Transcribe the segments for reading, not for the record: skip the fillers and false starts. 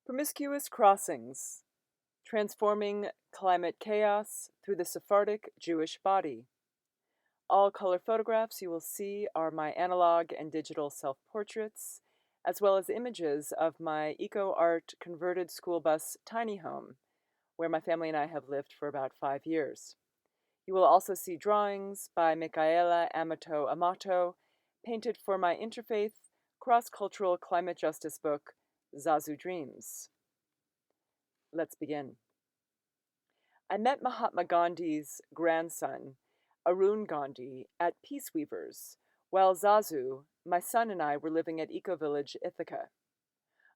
Promiscuous crossings, transforming climate chaos through the Sephardic Jewish body. All color photographs you will see are my analog and digital self-portraits, as well as images of my eco-art converted school bus tiny home, where my family and I have lived for about 5 years. You will also see drawings by Michaela Amato, painted for my interfaith, cross-cultural climate justice book, Zazu Dreams. Let's begin. I met Mahatma Gandhi's grandson, Arun Gandhi, at Peace Weavers, while Zazu, my son, and I were living at Eco-Village Ithaca.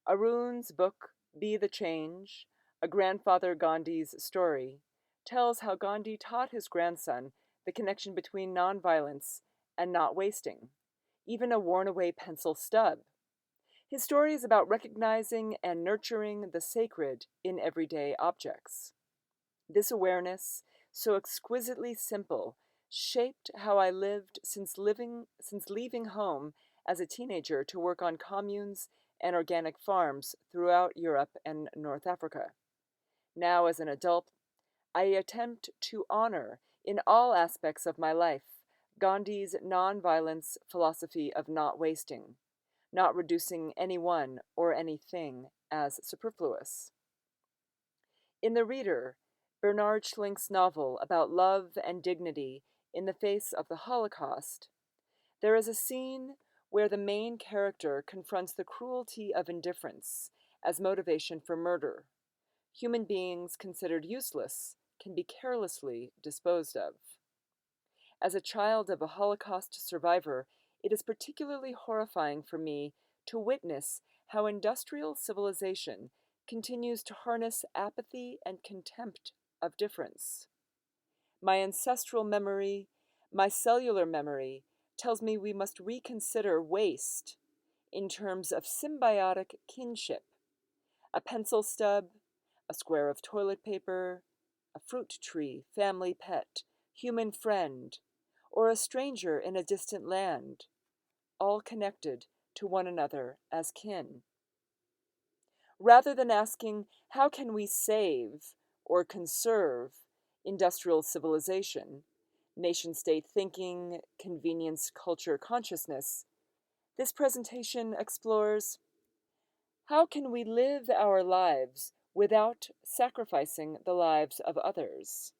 Arun's book, Be the Change, A Grandfather Gandhi's Story, tells how Gandhi taught his grandson the connection between nonviolence and not wasting, even a worn-away pencil stub. His story is about recognizing and nurturing the sacred in everyday objects. This awareness, so exquisitely simple, shaped how I lived since leaving home as a teenager to work on communes and organic farms throughout Europe and North Africa. Now, as an adult, I attempt to honor, in all aspects of my life, Gandhi's nonviolence philosophy of not wasting, not reducing anyone or anything as superfluous. In The Reader, Bernard Schlink's novel about love and dignity in the face of the Holocaust, there is a scene where the main character confronts the cruelty of indifference as motivation for murder. Human beings considered useless can be carelessly disposed of. As a child of a Holocaust survivor, it is particularly horrifying for me to witness how industrial civilization continues to harness apathy and contempt of difference. My ancestral memory, my cellular memory, tells me we must reconsider waste in terms of symbiotic kinship. A pencil stub, a square of toilet paper, a fruit tree, family pet, human friend, or a stranger in a distant land, all connected to one another as kin. Rather than asking, how can we save or conserve industrial civilization, nation-state thinking, convenience culture consciousness, this presentation explores, how can we live our lives without sacrificing the lives of others?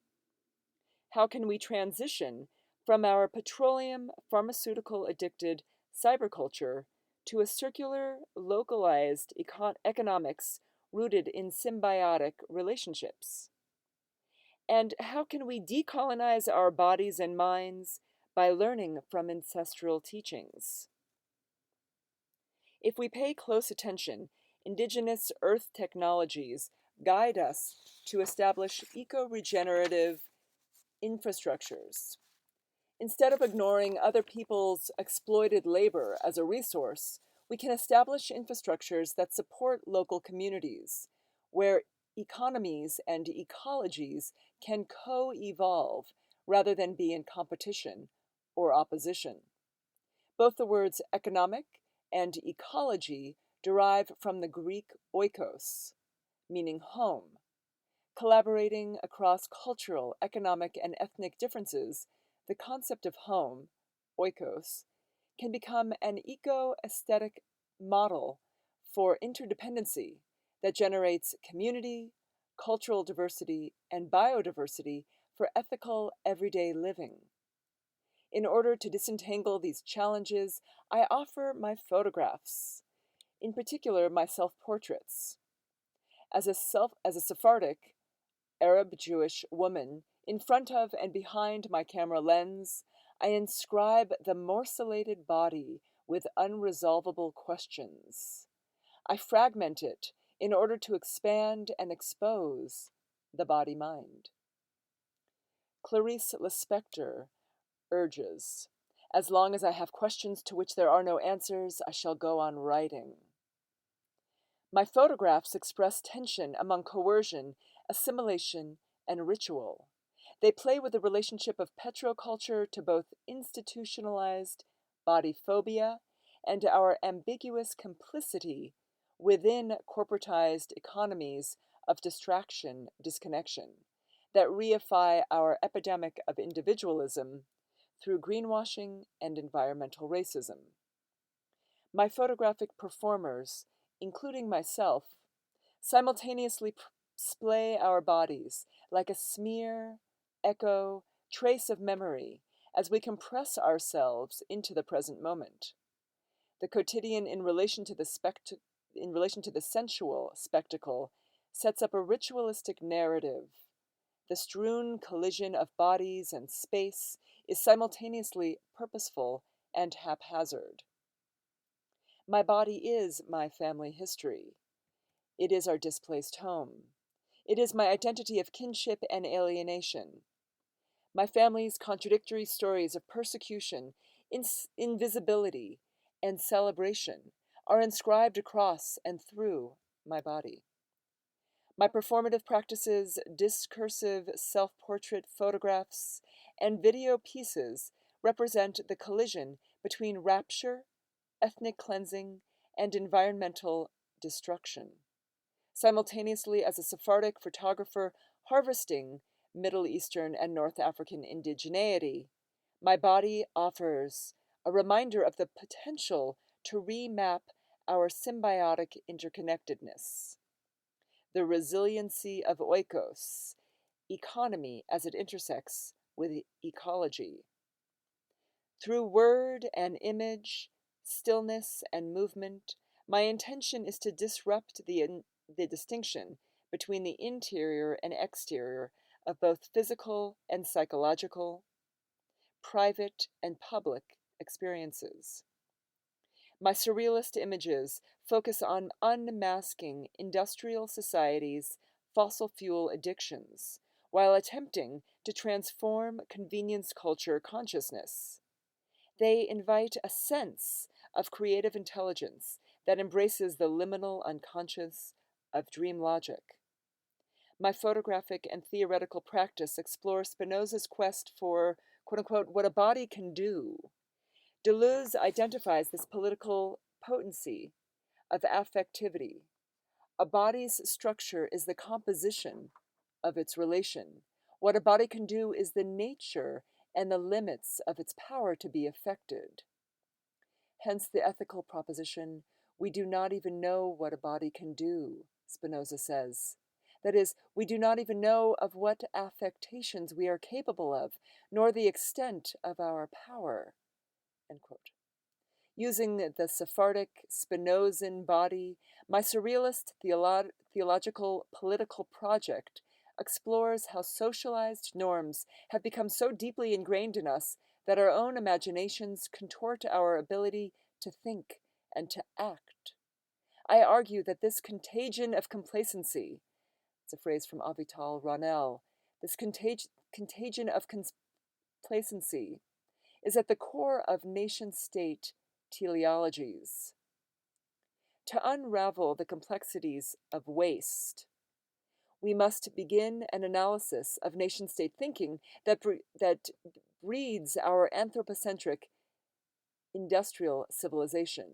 How can we transition from our petroleum-pharmaceutical-addicted cyberculture to a circular, localized economics rooted in symbiotic relationships? And how can we decolonize our bodies and minds by learning from ancestral teachings? If we pay close attention, indigenous earth technologies guide us to establish eco-regenerative infrastructures. Instead of ignoring other people's exploited labor as a resource, we can establish infrastructures that support local communities, where economies and ecologies can co-evolve rather than be in competition or opposition. Both the words economic and ecology derive from the Greek oikos, meaning home. Collaborating across cultural, economic, and ethnic differences, the concept of home, oikos, can become an eco-aesthetic model for interdependency that generates community, cultural diversity, and biodiversity for ethical, everyday living. In order to disentangle these challenges, I offer my photographs, in particular my self-portraits. As a Sephardic, Arab Jewish woman, in front of and behind my camera lens, I inscribe the morcellated body with unresolvable questions. I fragment it in order to expand and expose the body-mind. Clarice Lispector urges, as long as I have questions to which there are no answers, I shall go on writing. My photographs express tension among coercion, assimilation, and ritual. They play with the relationship of petroculture to both institutionalized body phobia and our ambiguous complicity within corporatized economies of distraction, disconnection, that reify our epidemic of individualism through greenwashing and environmental racism. My photographic performers, including myself, simultaneously splay our bodies like a smear, echo, trace of memory as we compress ourselves into the present moment. The quotidian in relation to the sensual spectacle sets up a ritualistic narrative. The strewn collision of bodies and space is simultaneously purposeful and haphazard. My body is my family history. It is our displaced home. It is my identity of kinship and alienation. My family's contradictory stories of persecution, invisibility, and celebration are inscribed across and through my body. My performative practices, discursive self portrait photographs, and video pieces represent the collision between rapture, ethnic cleansing, and environmental destruction. Simultaneously, as a Sephardic photographer harvesting Middle Eastern and North African indigeneity, my body offers a reminder of the potential to remap our symbiotic interconnectedness, the resiliency of oikos, economy as it intersects with ecology. Through word and image, stillness and movement, my intention is to disrupt the distinction between the interior and exterior of both physical and psychological, private and public experiences. My surrealist images focus on unmasking industrial society's fossil fuel addictions while attempting to transform convenience culture consciousness. They invite a sense of creative intelligence that embraces the liminal unconscious of dream logic. My photographic and theoretical practice explores Spinoza's quest for, quote unquote, what a body can do. Deleuze identifies this political potency of affectivity. A body's structure is the composition of its relation. What a body can do is the nature and the limits of its power to be affected. Hence the ethical proposition, we do not even know what a body can do, Spinoza says. That is, we do not even know of what affectations we are capable of, nor the extent of our power. End quote. Using the Sephardic Spinozan body, my surrealist theological political project explores how socialized norms have become so deeply ingrained in us that our own imaginations contort our ability to think and to act. I argue that this contagion of complacency, it's a phrase from Avital Ronell, this contagion of complacency is at the core of nation-state teleologies. To unravel the complexities of waste, we must begin an analysis of nation-state thinking that breeds our anthropocentric industrial civilization.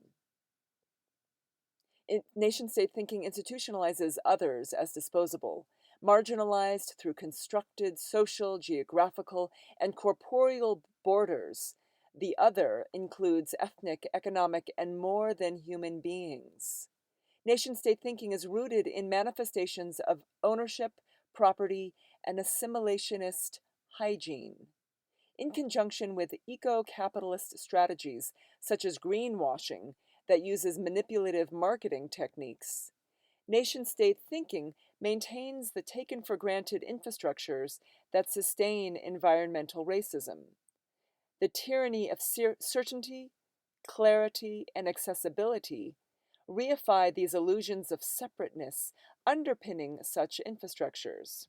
Nation-state thinking institutionalizes others as disposable, marginalized through constructed social, geographical, and corporeal borders. The other includes ethnic, economic, and more than human beings. Nation-state thinking is rooted in manifestations of ownership, property, and assimilationist hygiene. In conjunction with eco-capitalist strategies such as greenwashing that uses manipulative marketing techniques, nation-state thinking maintains the taken-for-granted infrastructures that sustain environmental racism. The tyranny of certainty, clarity, and accessibility reify these illusions of separateness underpinning such infrastructures.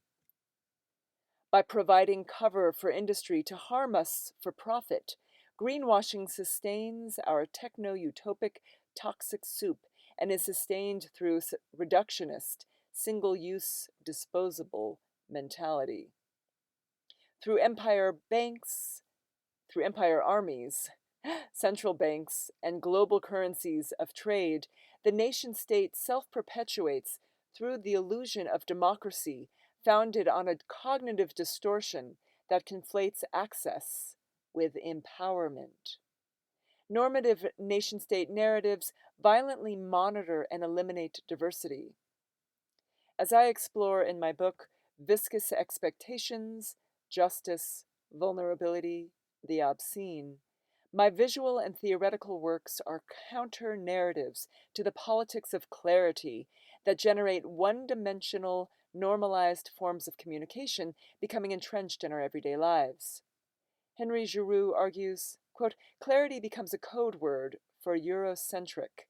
By providing cover for industry to harm us for profit, greenwashing sustains our techno-utopic toxic soup and is sustained through reductionist, single-use, disposable mentality. Through empire armies, central banks, and global currencies of trade, the nation-state self-perpetuates through the illusion of democracy founded on a cognitive distortion that conflates access with empowerment. Normative nation-state narratives violently monitor and eliminate diversity. As I explore in my book, Viscous Expectations, Justice, Vulnerability, the Obscene, my visual and theoretical works are counter-narratives to the politics of clarity that generate one-dimensional, normalized forms of communication becoming entrenched in our everyday lives. Henry Giroux argues, quote, clarity becomes a code word for Eurocentric,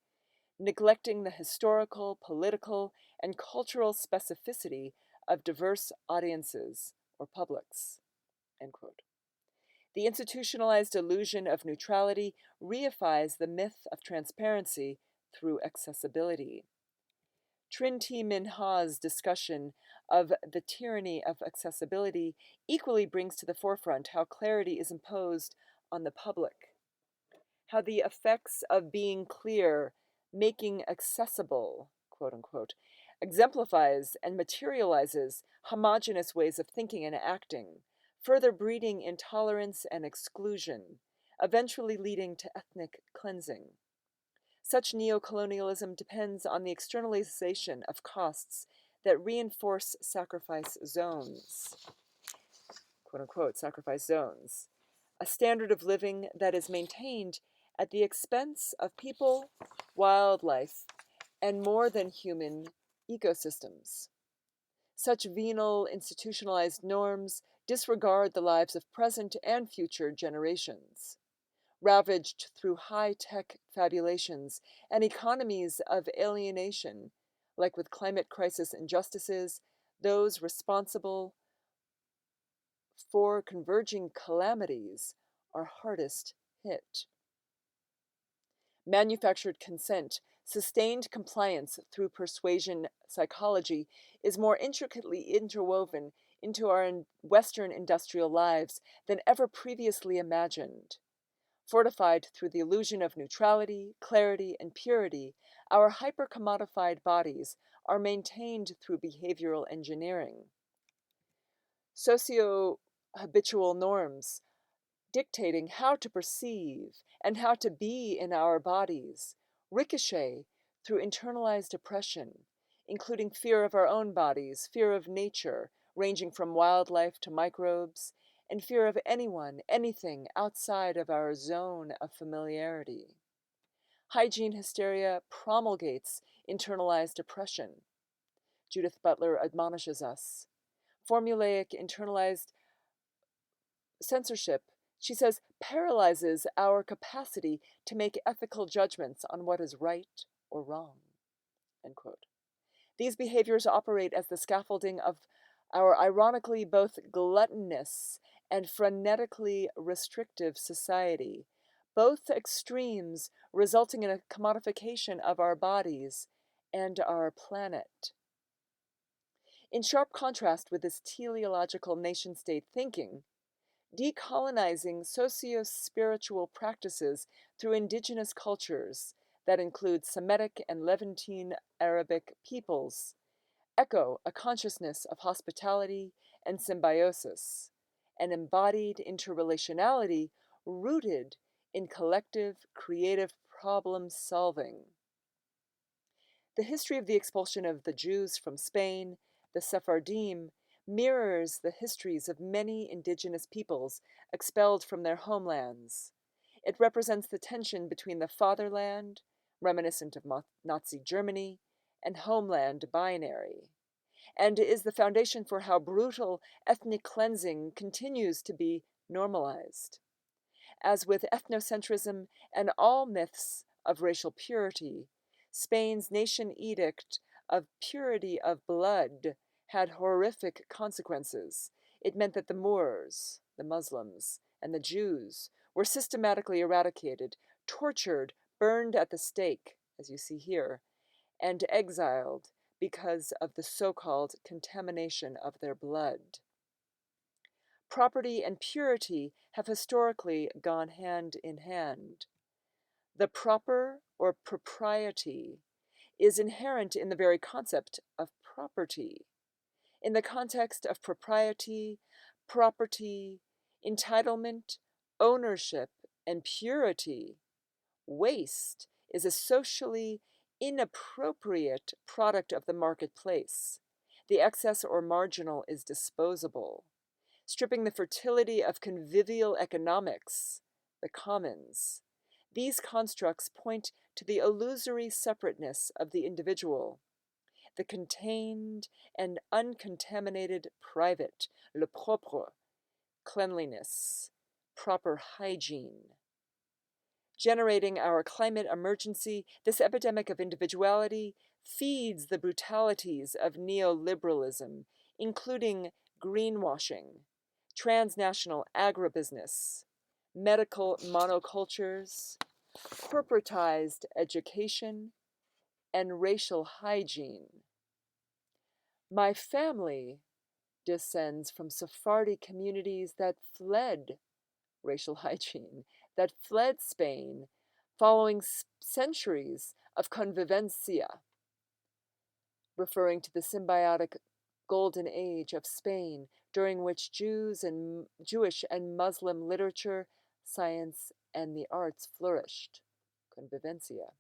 neglecting the historical, political, and cultural specificity of diverse audiences or publics, end quote. The institutionalized illusion of neutrality reifies the myth of transparency through accessibility. Trinh T. Minh Ha's discussion of the tyranny of accessibility equally brings to the forefront how clarity is imposed on the public, how the effects of being clear, making accessible, quote unquote, exemplifies and materializes homogeneous ways of thinking and acting, further breeding intolerance and exclusion, eventually leading to ethnic cleansing. Such neocolonialism depends on the externalization of costs that reinforce sacrifice zones, quote unquote, sacrifice zones, a standard of living that is maintained at the expense of people, wildlife, and more than human ecosystems. Such venal, institutionalized norms disregard the lives of present and future generations. Ravaged through high-tech fabulations and economies of alienation, like with climate crisis injustices, those responsible for converging calamities are hardest hit. Manufactured consent, sustained compliance through persuasion psychology is more intricately interwoven into our Western industrial lives than ever previously imagined. Fortified through the illusion of neutrality, clarity, and purity, our hyper-commodified bodies are maintained through behavioral engineering. Socio-habitual norms dictating how to perceive and how to be in our bodies, ricochet through internalized oppression, including fear of our own bodies, fear of nature, ranging from wildlife to microbes, and fear of anyone, anything outside of our zone of familiarity. Hygiene hysteria promulgates internalized oppression. Judith Butler admonishes us. Formulaic internalized censorship, she says, paralyzes our capacity to make ethical judgments on what is right or wrong, end quote. These behaviors operate as the scaffolding of our ironically both gluttonous and frenetically restrictive society, both extremes resulting in a commodification of our bodies and our planet. In sharp contrast with this teleological nation-state thinking, decolonizing socio-spiritual practices through indigenous cultures that include Semitic and Levantine Arabic peoples echo a consciousness of hospitality and symbiosis, an embodied interrelationality rooted in collective creative problem solving. The history of the expulsion of the Jews from Spain, the Sephardim, mirrors the histories of many indigenous peoples expelled from their homelands. It represents the tension between the fatherland, reminiscent of Nazi Germany, and homeland binary, and is the foundation for how brutal ethnic cleansing continues to be normalized. As with ethnocentrism and all myths of racial purity, Spain's nation edict of purity of blood had horrific consequences. It meant that the Moors, the Muslims, and the Jews were systematically eradicated, tortured, burned at the stake, as you see here, and exiled because of the so-called contamination of their blood. Property and purity have historically gone hand in hand. The proper or propriety is inherent in the very concept of property. In the context of propriety, property, entitlement, ownership, and purity, waste is a socially inappropriate product of the marketplace. The excess or marginal is disposable, stripping the fertility of convivial economics, the commons. These constructs point to the illusory separateness of the individual, the contained and uncontaminated private, le propre, cleanliness, proper hygiene. Generating our climate emergency, this epidemic of individuality feeds the brutalities of neoliberalism, including greenwashing, transnational agribusiness, medical monocultures, corporatized education, and racial hygiene. My family descends from Sephardic communities that fled racial hygiene, that fled Spain following centuries of convivencia, referring to the symbiotic golden age of Spain, during which Jewish and Muslim literature, science, and the arts flourished. Convivencia.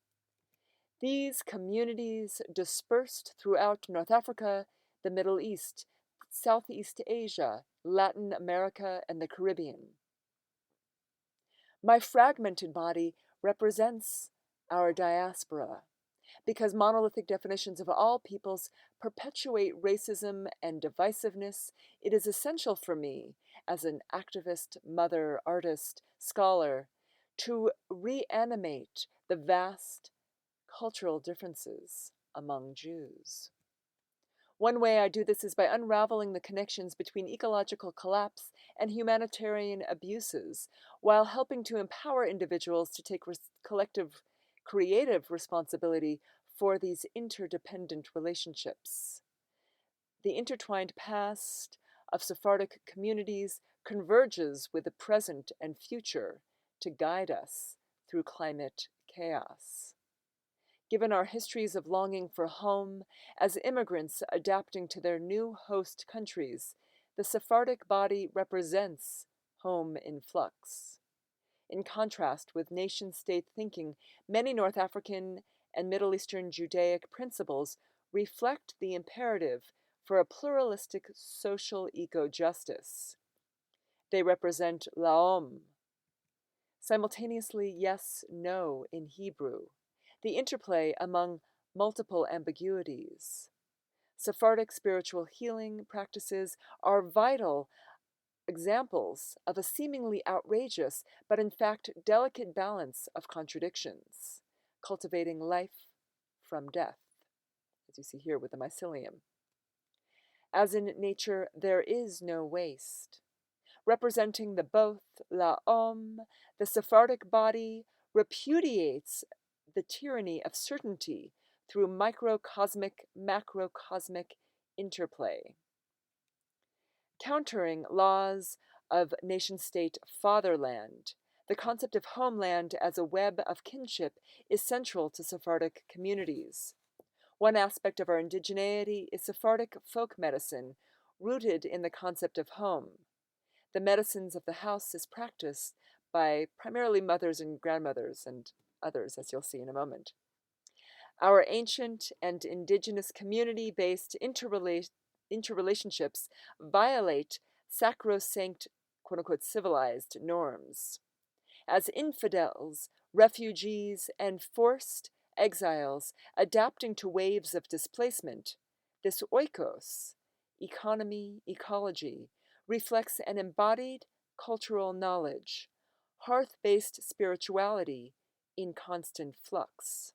These communities dispersed throughout North Africa, the Middle East, Southeast Asia, Latin America, and the Caribbean. My fragmented body represents our diaspora, because monolithic definitions of all peoples perpetuate racism and divisiveness. It is essential for me, as an activist, mother, artist, scholar, to reanimate the vast cultural differences among Jews. One way I do this is by unraveling the connections between ecological collapse and humanitarian abuses, while helping to empower individuals to take collective creative responsibility for these interdependent relationships. The intertwined past of Sephardic communities converges with the present and future to guide us through climate chaos. Given our histories of longing for home as immigrants adapting to their new host countries, the Sephardic body represents home in flux. In contrast with nation-state thinking, many North African and Middle Eastern Judaic principles reflect the imperative for a pluralistic social eco-justice. They represent la'om, simultaneously yes, no in Hebrew, the interplay among multiple ambiguities. Sephardic spiritual healing practices are vital examples of a seemingly outrageous, but in fact delicate balance of contradictions, cultivating life from death, as you see here with the mycelium. As in nature, there is no waste. Representing the both, la'om, the Sephardic body repudiates the tyranny of certainty through microcosmic, macrocosmic interplay. Countering laws of nation-state fatherland, the concept of homeland as a web of kinship is central to Sephardic communities. One aspect of our indigeneity is Sephardic folk medicine, rooted in the concept of home. The medicines of the house is practiced by primarily mothers and grandmothers and others, as you'll see in a moment. Our ancient and indigenous community-based interrelationships violate sacrosanct, quote-unquote, civilized norms. As infidels, refugees, and forced exiles adapting to waves of displacement, this oikos, economy, ecology, reflects an embodied cultural knowledge, hearth-based spirituality in constant flux.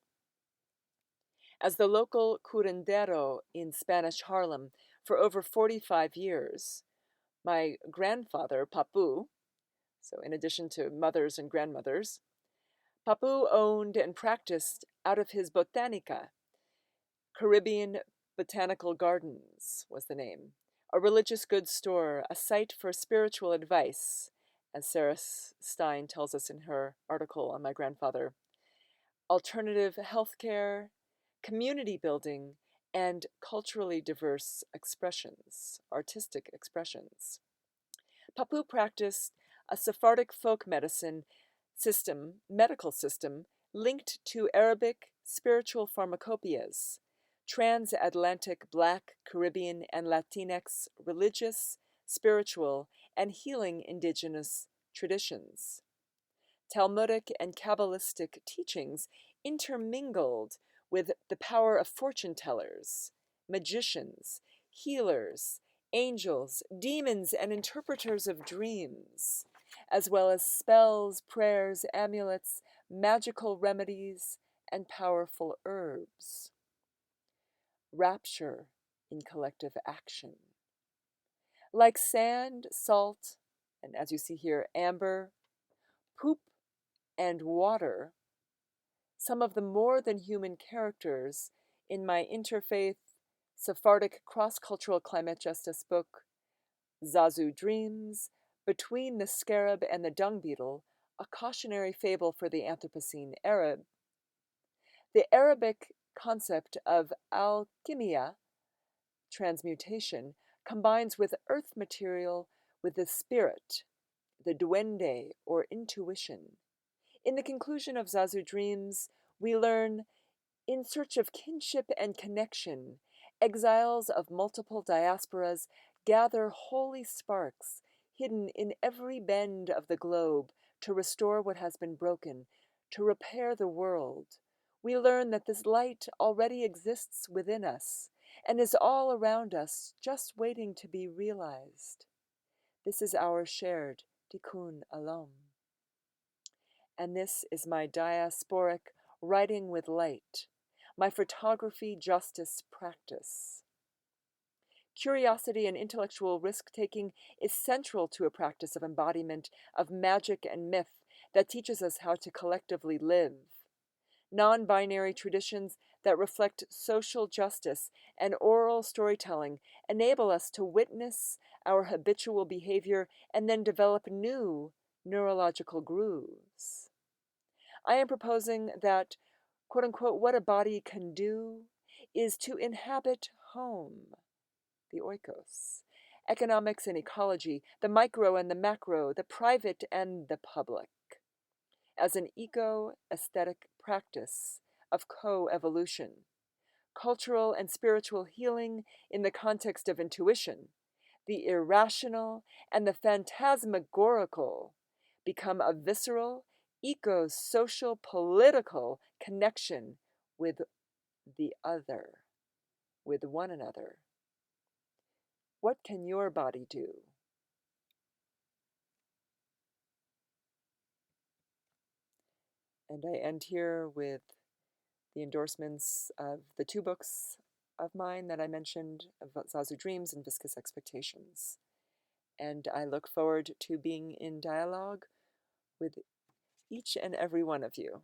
As the local curandero in Spanish Harlem for over 45 years, my grandfather, Papu, so in addition to mothers and grandmothers, Papu owned and practiced out of his botanica. Caribbean Botanical Gardens was the name, a religious goods store, a site for spiritual advice, as Sarah Stein tells us in her article on my grandfather, alternative healthcare, community building, and culturally diverse expressions, artistic expressions. Papu practiced a Sephardic folk medical system linked to Arabic spiritual pharmacopoeias, transatlantic Black, Caribbean, and Latinx religious, spiritual, and healing indigenous traditions. Talmudic and Kabbalistic teachings intermingled with the power of fortune tellers, magicians, healers, angels, demons, and interpreters of dreams, as well as spells, prayers, amulets, magical remedies, and powerful herbs. Rapture in collective action. Like sand, salt, and as you see here, amber, poop, and water, some of the more than human characters in my interfaith Sephardic cross-cultural climate justice book, Zazu Dreams, Between the Scarab and the Dung Beetle, a cautionary fable for the Anthropocene Arab. The Arabic concept of alchemia, transmutation, combines with earth material with the spirit, the duende or intuition. In the conclusion of Zazu Dreams, we learn, in search of kinship and connection, exiles of multiple diasporas gather holy sparks hidden in every bend of the globe to restore what has been broken, to repair the world. We learn that this light already exists within us and is all around us, just waiting to be realized. This is our shared tikkun olam. And this is my diasporic writing with light, my photography justice practice. Curiosity and intellectual risk-taking is central to a practice of embodiment of magic and myth that teaches us how to collectively live. Non-binary traditions that reflect social justice and oral storytelling enable us to witness our habitual behavior and then develop new neurological grooves. I am proposing that, quote unquote, what a body can do is to inhabit home, the oikos, economics and ecology, the micro and the macro, the private and the public, as an eco-aesthetic practice of co-evolution, cultural and spiritual healing in the context of intuition, the irrational and the phantasmagorical become a visceral, eco-social, political connection with the other, with one another. What can your body do? And I end here with the endorsements of the two books of mine that I mentioned, Zazu Dreams and Viscous Expectations. And I look forward to being in dialogue with each and every one of you.